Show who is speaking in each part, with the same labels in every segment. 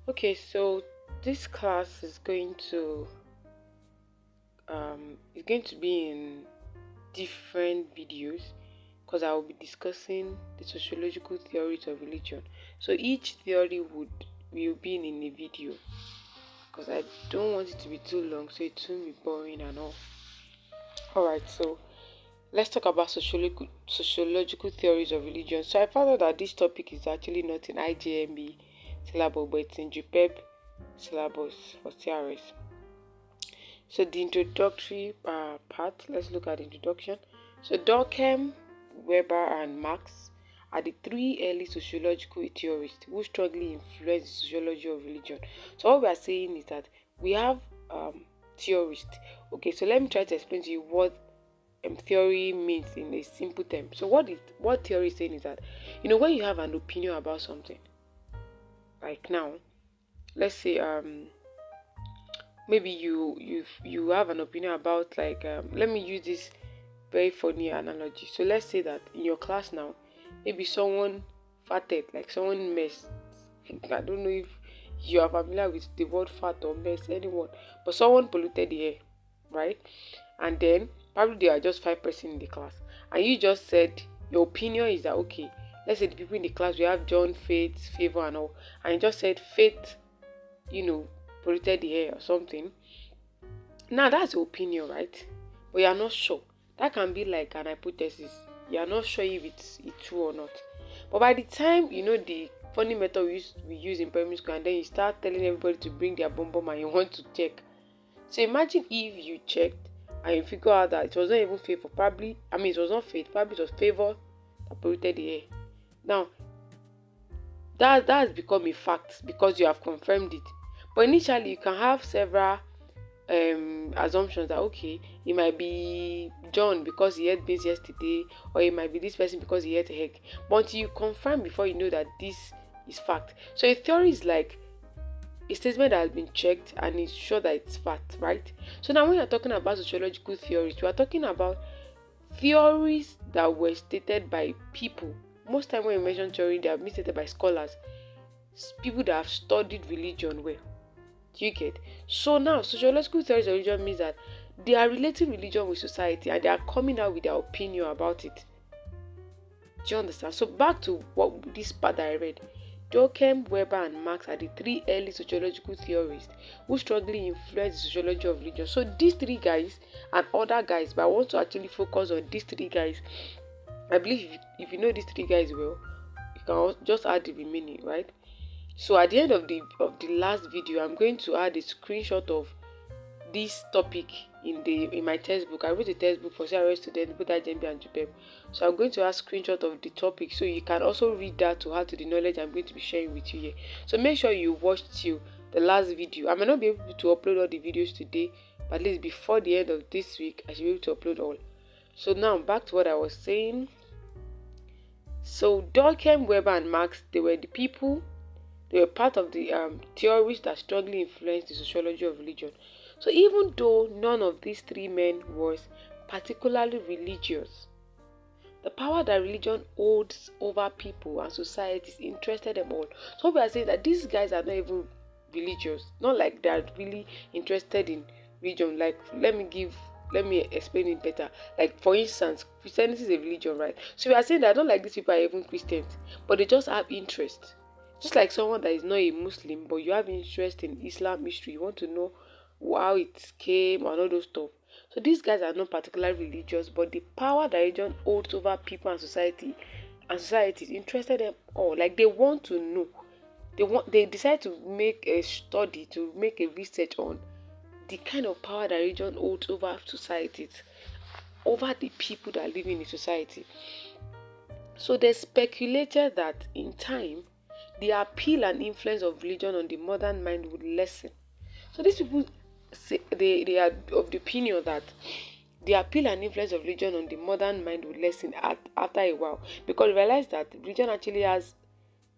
Speaker 1: Okay, so this class is going to be in different videos because I will be discussing the sociological theories of religion. So each theory will be in a video because I don't want it to be too long, so it won't be boring and all. Alright, so let's talk about sociological theories of religion. So I found out that this topic is actually not in IJMB syllabus, but it's in JUPEB syllabus for CRS. So the introductory part, let's look at the introduction. So Durkheim, Weber, and Marx are the three early sociological theorists who strongly influenced the sociology of religion. So what we are saying is that we have theorists. Okay, so let me try to explain to you what theory means in a simple term. So what theory is saying is that when you have an opinion about something, like now, let's say maybe you have an opinion about let me use this very funny analogy. So let's say that in your class now, maybe someone farted, like someone messed. I don't know if you are familiar with the word fart or mess, anyone, but someone polluted the air, right? And then probably there are just 5 persons in the class, and you just said your opinion is that okay, let's say the people in the class, we have John, Faith, Favor, and all, and you just said Faith, polluted the air or something. Now that's your opinion, right? But you are not sure. That can be like an hypothesis. You are not sure if it's true or not. But by the time the funny method we use in primary school, and then you start telling everybody to bring their bomb and you want to check. So imagine if you checked and you figure out that it was not even favor. It was not faith. Probably it was favor that polluted the air. Now that has become a fact because you have confirmed it. But initially you can have several assumptions that okay, it might be John because he ate beans yesterday, or it might be this person because he ate egg. But until you confirm before you know that this is fact. So a theory is like a statement that has been checked and is sure that it's fact, right? So now when you're talking about sociological theories, we are talking about theories that were stated by people. Most time when you mention theory, they have been stated by scholars, people that have studied religion well. Do you get? So now, sociological theories of religion means that they are relating religion with society and they are coming out with their opinion about it. Do you understand? So back to what this part that I read. Durkheim, Weber, and Marx are the three early sociological theorists who strongly influenced the sociology of religion. So these three guys and other guys, but I want to actually focus on these three guys. I believe if you know these three guys well, you can just add the remaining, right? So at the end of the last video, I'm going to add a screenshot of this topic in my textbook. I wrote a textbook for CRS students, both IJMB and JUPEB. So I'm going to add screenshot of the topic so you can also read that to add to the knowledge I'm going to be sharing with you here. So make sure you watch till the last video. I may not be able to upload all the videos today, but at least before the end of this week, I should be able to upload all. So now back to what I was saying. So Durkheim, Weber, and Marx, they were part of the theories that strongly influenced the sociology of religion. So even though none of these three men was particularly religious, the power that religion holds over people and societies interested them all. So we are saying that these guys are not even religious, not like they are really interested in religion. Like let me explain it better. Like for instance, Christianity is a religion, right? So we are saying that I don't like these people are even Christians, but they just have interest. Just like someone that is not a Muslim, but you have interest in Islam history, you want to know how it came and all those stuff. So these guys are not particularly religious, but the power that religion holds over people and society is interested them all. Like they want to know. They decide to make a study, to make a research on the kind of power that religion holds over societies, over the people that are living in society. So they speculated that in time, the appeal and influence of religion on the modern mind would lessen. So these people say they are of the opinion that the appeal and influence of religion on the modern mind would lessen after a while, because they realize that religion actually has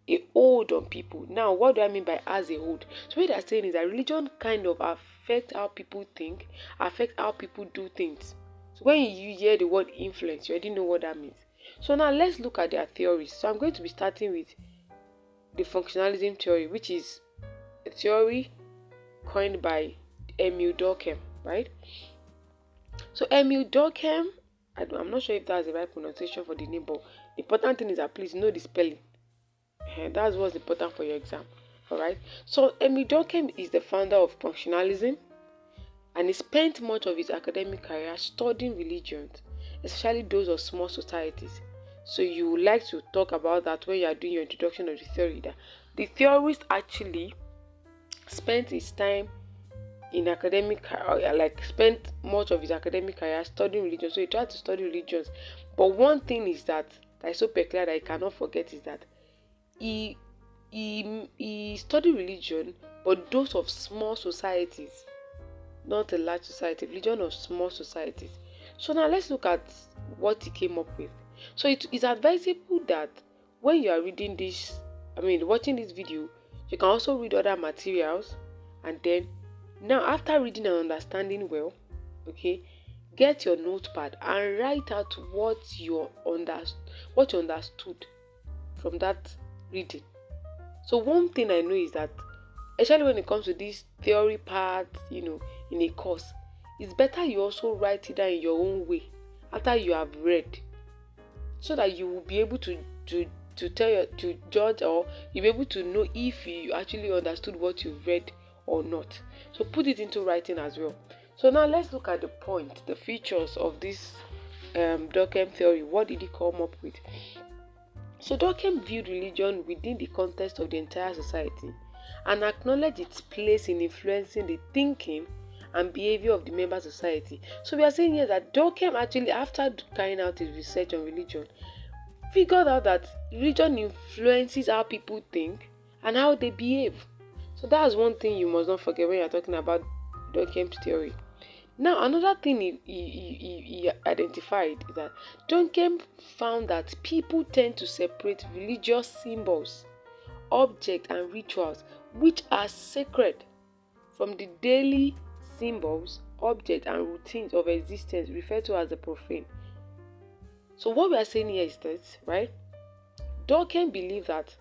Speaker 1: a hold on people. Now, what do I mean by as a hold? So what they're saying is that religion kind of affects how people think, affects how people do things. So when you hear the word influence, you already know what that means. So now let's look at their theories. So I'm going to be starting with the functionalism theory, which is a theory coined by Emil Durkheim, right? So Emil Durkheim, I'm not sure if that's the right pronunciation for the name, but the important thing is that please know the spelling. That's what's important for your exam. Alright. So Emil Durkheim is the founder of Functionalism, and he spent much of his academic career studying religions, especially those of small societies. So you would like to talk about that when you are doing your introduction of the theory. That the theorist actually spent his time in academic, spent much of his academic career studying religion. So he tried to study religions, but one thing is that is so peculiar that I cannot forget is that he studied religion, but those of small societies, not a large society, religion of small societies. So now let's look at what he came up with. So it is advisable that when you are reading this, watching this video, you can also read other materials, and then now after reading and understanding well, okay, get your notepad and write out what you understood from that reading. So one thing I know is that, especially when it comes to this theory part, in a course, it's better you also write it down in your own way after you have read, so that you will be able to judge, or you'll be able to know if you actually understood what you read or not. So put it into writing as well. So now let's look at the features of this Durkheim theory. What did he come up with? So Durkheim viewed religion within the context of the entire society and acknowledged its place in influencing the thinking and behavior of the member society. So we are saying here that Durkheim actually, after carrying out his research on religion, figured out that religion influences how people think and how they behave. So that's one thing you must not forget when you're talking about Durkheim's theory. Now, another thing he identified is that Durkheim found that people tend to separate religious symbols, objects, and rituals which are sacred from the daily symbols, objects, and routines of existence referred to as the profane. So what we are saying here is this, right? Durkheim believed that,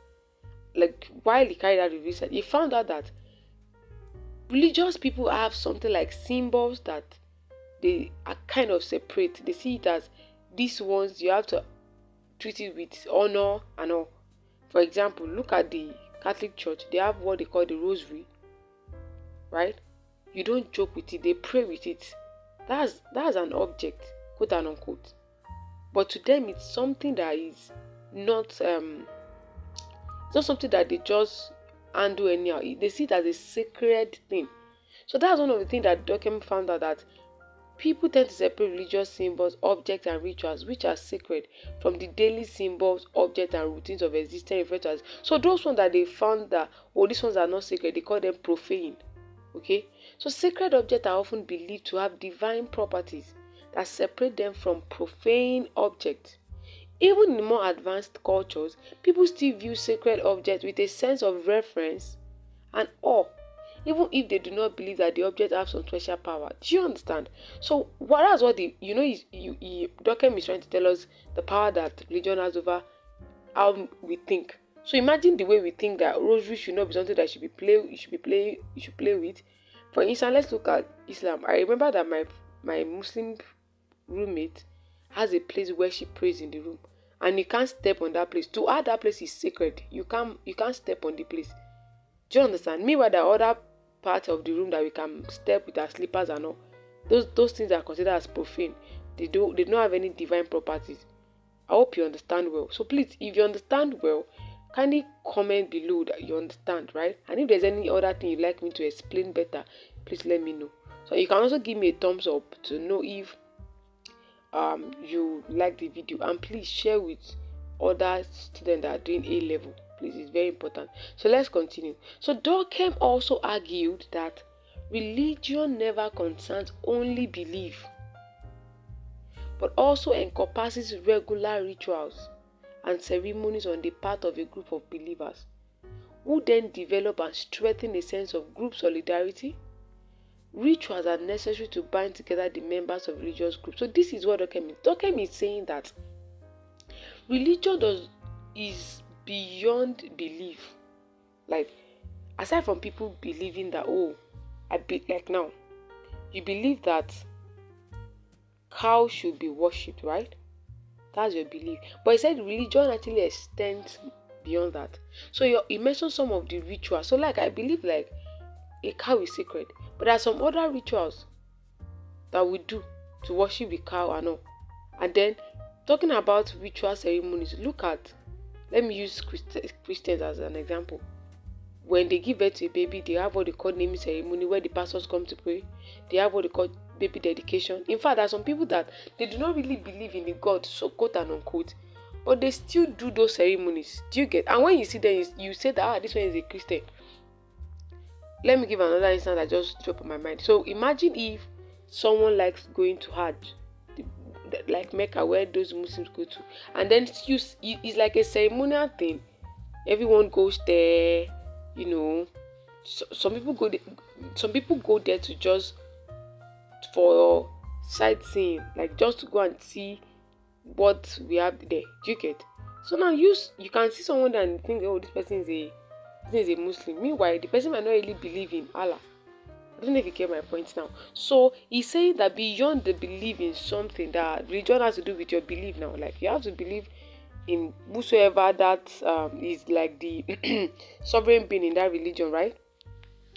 Speaker 1: while he carried out the research, he found out that religious people have something like symbols that they are kind of separate. They see it as these ones you have to treat it with honor and all. For example, look at the Catholic Church. They have what they call the rosary, right? You don't joke with it, they pray with it. That's an object, quote and unquote. But to them, it's something that is not it's not something that they just handle anyhow. They see it as a sacred thing. So that's one of the things that Durkheim found out, that people tend to separate religious symbols, objects, and rituals which are sacred from the daily symbols, objects, and routines of existence referred to as. So those ones that they found that, these ones are not sacred, they call them profane. Okay? So sacred objects are often believed to have divine properties that separate them from profane objects. Even in more advanced cultures, people still view sacred objects with a sense of reverence and awe, even if they do not believe that the object has some special power. Do you understand? So that's what Durkheim is trying to tell us, the power that religion has over how we think. So imagine the way we think that rosary should not be something that you should play with. For instance, let's look at Islam. I remember that my Muslim roommate has a place where she prays in the room, and you can't step on that place. To her, that place is sacred. You can't step on the place. Do you understand? Meanwhile, there are other parts of the room that we can step with our slippers and all. Those things are considered as profane. They don't have any divine properties. I hope you understand well. So please, if you understand well, kindly comment below that you understand, right? And if there's any other thing you'd like me to explain better, please let me know. So you can also give me a thumbs up to know if you like the video, and please share with other students that are doing A level. Please, it's very important. So let's continue. So Durkheim also argued that religion never concerns only belief, but also encompasses regular rituals and ceremonies on the part of a group of believers, who then develop and strengthen a sense of group solidarity. Rituals are necessary to bind together the members of religious groups. So this is what Durkheim means. Durkheim is saying that religion is beyond belief. Like, aside from people believing that, oh, like now, you believe that cow should be worshipped, right? That's your belief. But he said religion actually extends beyond that. So you mentioned some of the rituals. So like I believe like a cow is sacred, but there are some other rituals that we do to worship the cow and all. And then talking about ritual ceremonies, let me use Christians as an example. When they give birth to a baby, they have what they call naming ceremony where the pastors come to pray. They have what they call baby dedication. In fact, there are some people that they do not really believe in the God, so quote and unquote, but they still do those ceremonies. Do you get? And when you see them, you say that this one is a Christian. Let me give another instance that just dropped on my mind. So imagine if someone likes going to Hajj, like Mecca, where those Muslims go to, and then it's like a ceremonial thing. Everyone goes there, some people go there to just for sightseeing, like just to go and see what we have there. Do you get? So now you can see someone and think, oh, this person is a Muslim. Meanwhile, the person might not really believe in Allah. I don't know if you get my point now. So he's saying that beyond the belief in something, that religion has to do with your belief now. Like you have to believe in whosoever that is like the sovereign being in that religion, right?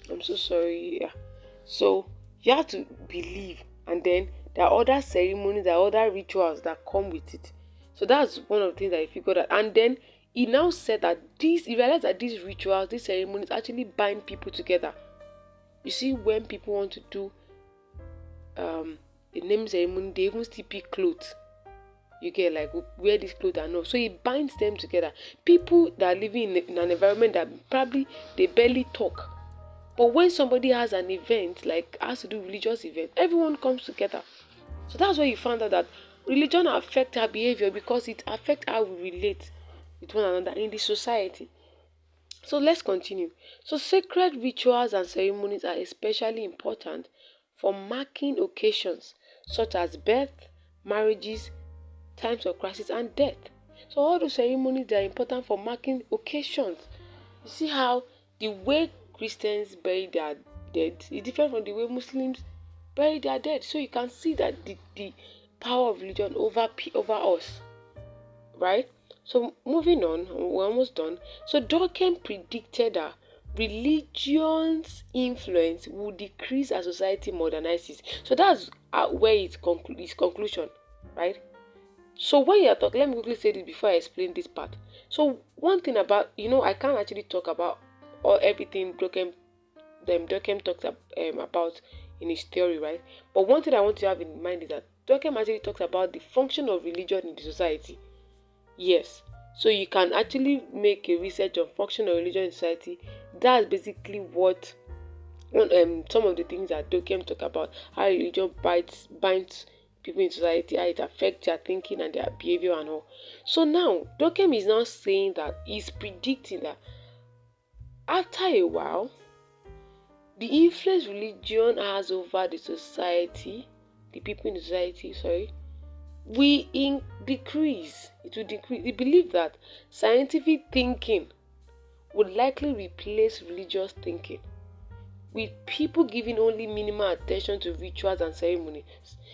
Speaker 1: I'm so sorry. Yeah. So you have to believe, and then there are other ceremonies, there are other rituals that come with it. So that's one of the things that he figured out. And then he now said that he realized that these rituals, these ceremonies actually bind people together. You see, when people want to do the name ceremony, they even still pick clothes. You get, like, wear this clothes and all. So it binds them together. People that are living in an environment that probably they barely talk. But when somebody has an event, like has to do religious event, everyone comes together. So that's why you found out that religion affects our behavior, because it affects how we relate with one another in the society. So let's continue. So sacred rituals and ceremonies are especially important for marking occasions such as birth, marriages, times of crisis, and death. So all those ceremonies, they are important for marking occasions. You see how the way Christians bury their dead is different from the way Muslims bury their dead. So you can see that the power of religion over us, right? So moving on, we're almost done. So Durkheim predicted that religion's influence will decrease as society modernizes. So that's where his conclusion, right? So when you're talking, let me quickly say this before I explain this part. So one thing about, I can't actually talk about everything Durkheim talks about in his theory, right? But one thing I want to have in mind is that Durkheim actually talks about the function of religion in the society. Yes. So you can actually make a research on function of religion in society. That's basically what some of the things that Durkheim talk about, how religion binds people in society, how it affects their thinking and their behavior and all. So now Durkheim is now saying that he's predicting that after a while, the influence religion has over the society, the people in the society, will decrease. It will decrease. He believes that scientific thinking would likely replace religious thinking, with people giving only minimal attention to rituals and ceremonies.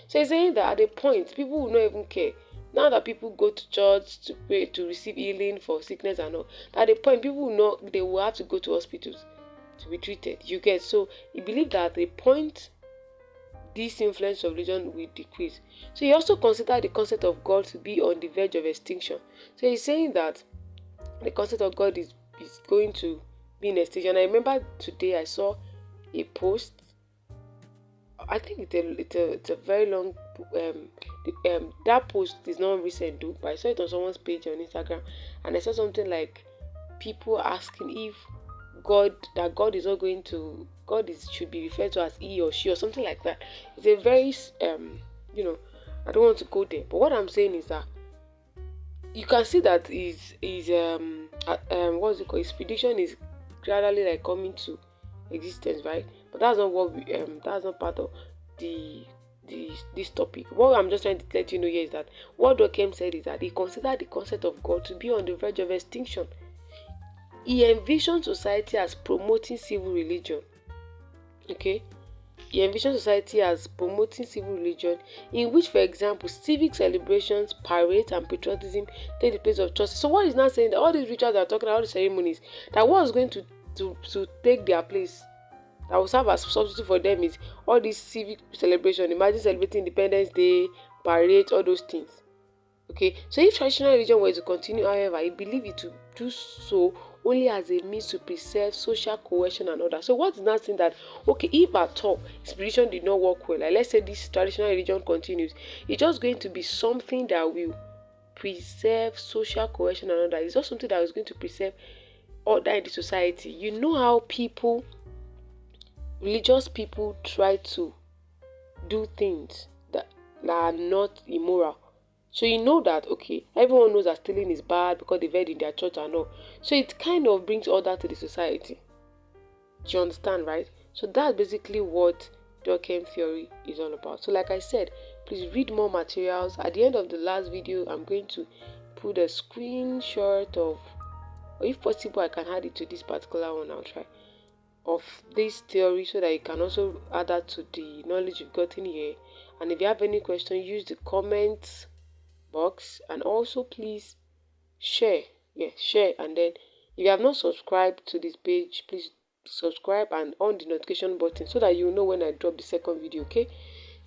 Speaker 1: So he's saying that at a point, people will not even care. Now that people go to church to pray, to receive healing for sickness and all, at a point, people will not, they will have to go to hospitals to be treated. You get? So he believes that at a point, this influence of religion will decrease. So he also considered the concept of God to be on the verge of extinction. So he's saying that the concept of God is going to be in extinction. I remember today I saw a post. I think it's a very long. That post is not recent, though, but I saw it on someone's page on Instagram, and I saw something like people asking if God is not going to, should be referred to as he or she or something like that. It's a very I don't want to go there, but what I'm saying is that you can see that what's it called? His prediction is gradually like coming to existence, right? But that's not what that's not part of this topic. What I'm just trying to let you know here is that what Durkheim said is that he considered the concept of God to be on the verge of extinction. he envisioned society as promoting civil religion. Okay, he envisioned society as promoting civil religion, in which, for example, civic celebrations, parades, and patriotism take the place of church. So what is now saying that all these rituals are talking about, all the ceremonies, that what is going to take their place, that will serve as substitute for them, is all these civic celebration. Imagine celebrating Independence Day, parades, all those things. Okay, so if traditional religion were to continue, however, I believe it to do so only as a means to preserve social cohesion and order. So what is not saying that, okay, if at all spiritual did not work well, like let's say this traditional religion continues, it's just going to be something that will preserve social cohesion and order. It's not something that is going to preserve order in the society. You know how people, religious people, try to do things that are not immoral. So you know that, okay, everyone knows that stealing is bad because they've heard in their church and all. So it kind of brings order to the society. Do you understand, right? So that's basically what Durkheim theory is all about. So like I said, please read more materials. At the end of the last video, I'm going to put a screenshot of, or if possible, I can add it to this particular one. I'll try, of this theory, so that you can also add that to the knowledge you've gotten here. And if you have any question, use the comments box, and also please share. Share. And then if you have not subscribed to this page, please subscribe and on the notification button so that you know when I drop the second video. Okay,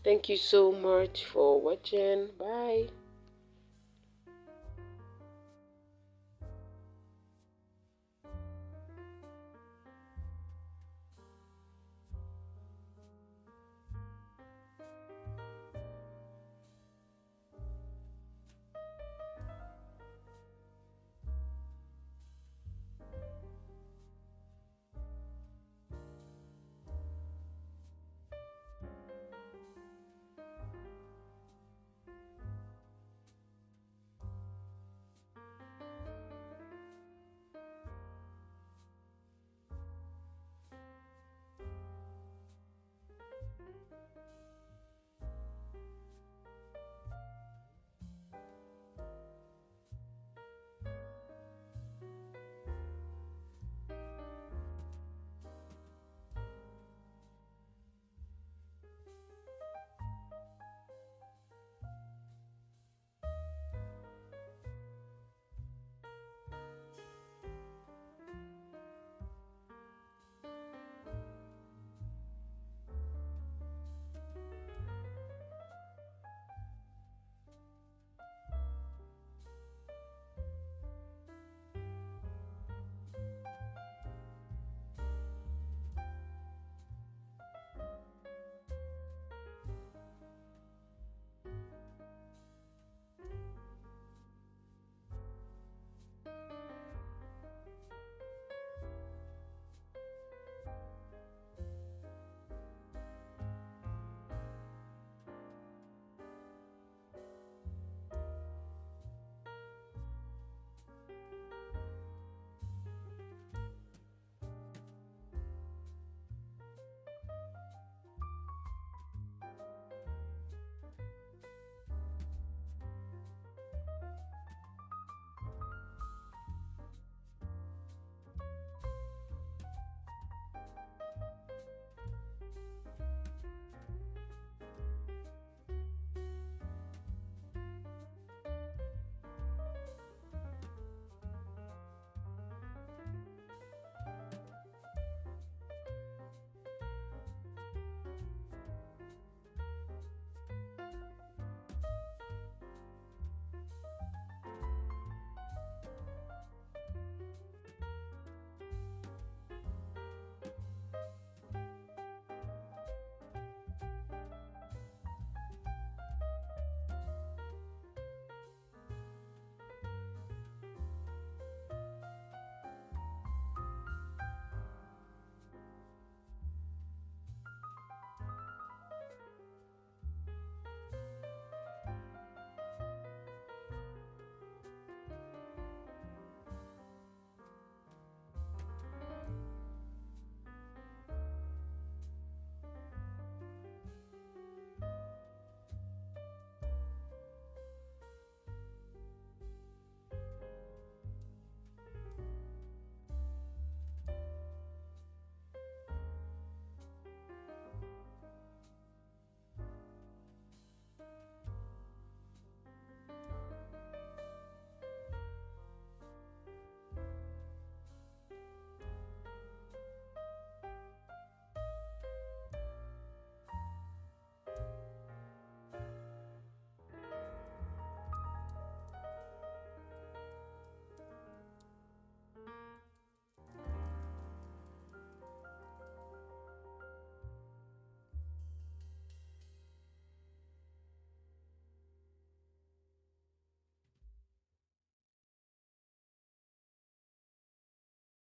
Speaker 1: thank you so much for watching. Bye.